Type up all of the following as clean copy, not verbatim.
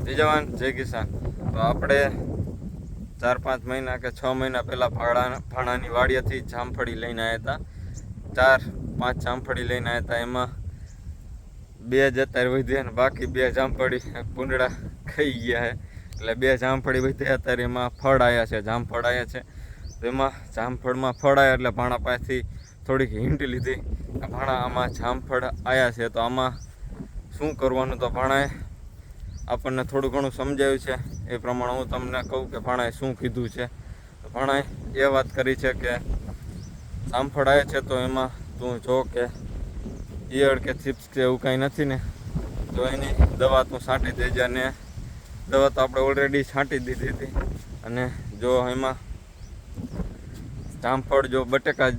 જય જવાન જય કિસાન। તો આપણે 4-5 મહિના કે 6 મહિના પહેલાં ભાણાની વાડીએથી જામફળી લઈને આવ્યા હતા। 4-5 જામફળી લઈને આવ્યા હતા। એમાં 2 જ અત્યારે વધ્યા ને બાકી 2 જામફળી કુંડળા ખાઈ ગયા છે। એટલે 2 જામફળી વધ્યા અત્યારે એમાં ફળ આવ્યા છે, જામફળ આવ્યા છે। તો એમાં જામફળમાં ફળ આવ્યા એટલે ભાણા પાસેથી થોડીક હિંટ લીધી કે ભાણા આમાં જામફળ આવ્યા છે તો આમાં શું કરવાનું। તો ભાણાએ આપણને થોડું ઘણું સમજાવ્યું છે, એ પ્રમાણે હું તમને કહું કે ભાણાએ શું કીધું છે। તો ભાણાએ એ વાત કરી છે કે જામફળ આવે છે તો એમાં તું જો કે ઈયળ કે ચિપ્સ કે એવું કાંઈ નથી ને, તો એની દવા તું છાંટી દેજે। અને દવા તો આપણે ઓલરેડી છાંટી દીધી હતી। અને જો એમાં જામફળ જો બટેકા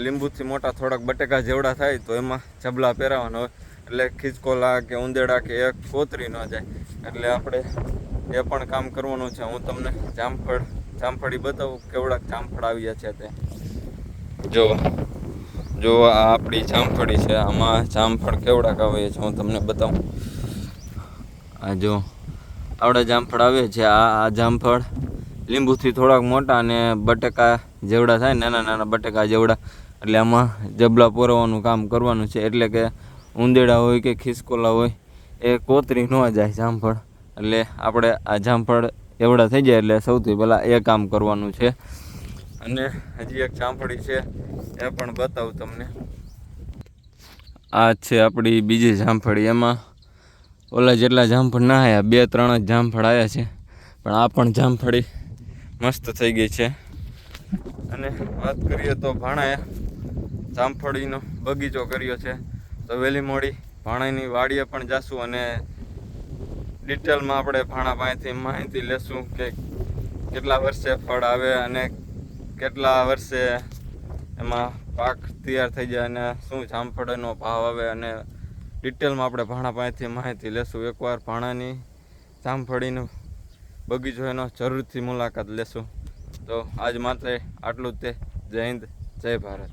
લીંબુથી મોટા થોડાક બટેકા જેવડા થાય તો એમાં જબલા પહેરાવાના હોય, એટલે ખિસકોલા કે ઉંદેડા કે એક કોતરી ન જાય। એટલે આપણે એ પણ કામ કરવાનું છે। હું તમને જામફળી બતાવું કેવડાક જામફળ આવ્યા છે તે જો આ આપણી જામફળી છે, આમાં જામફળ કેવડાક આવે છે હું તમને બતાવું। આ જો આવડા જામફળ આવે છે। આ જામફળ લીંબુથી થોડાક મોટા અને બટેકા જેવડા થાય, નાના નાના બટેકા જેવડા, એટલે આમાં જબલા પોરવાનું કામ કરવાનું છે। એટલે કે ઉંદેડા હોય કે ખિસકોલા હોય એ કોતરી ન જાય જામફળ। એટલે આપણે આ જામફળ એવડા થઈ જાય એટલે સૌથી પહેલાં એ કામ કરવાનું છે। અને હજી એક જામફળી છે એ પણ બતાવું તમને। આ છે આપણી બીજી જામફળી। એમાં ઓલા જેટલા જામફળ ના આવ્યા, 2-3 જ જામફળ આવ્યા છે, પણ આ પણ જામફળી મસ્ત થઈ ગઈ છે। અને વાત કરીએ તો ભાણાએ જામફળીનો બગીચો કર્યો છે, તો વહેલી મોડી ભાણાની વાડીએ પણ જાશું અને ડિટેલમાં આપણે ભાણા પાસેથી માહિતી લેશું કે કેટલા વર્ષે ફળ આવે અને કેટલા વર્ષે એમાં પાક તૈયાર થઈ જાય અને શું જામફળનો ભાવ આવે, અને ડિટેલમાં આપણે ભાણા પાસેથી માહિતી લેશું। એકવાર ભાણાની જામફળીનો બગીચો એનો જરૂરથી મુલાકાત લેશું। તો આજ માટે આટલું જ તે। જય હિન્દ, જય ભારત।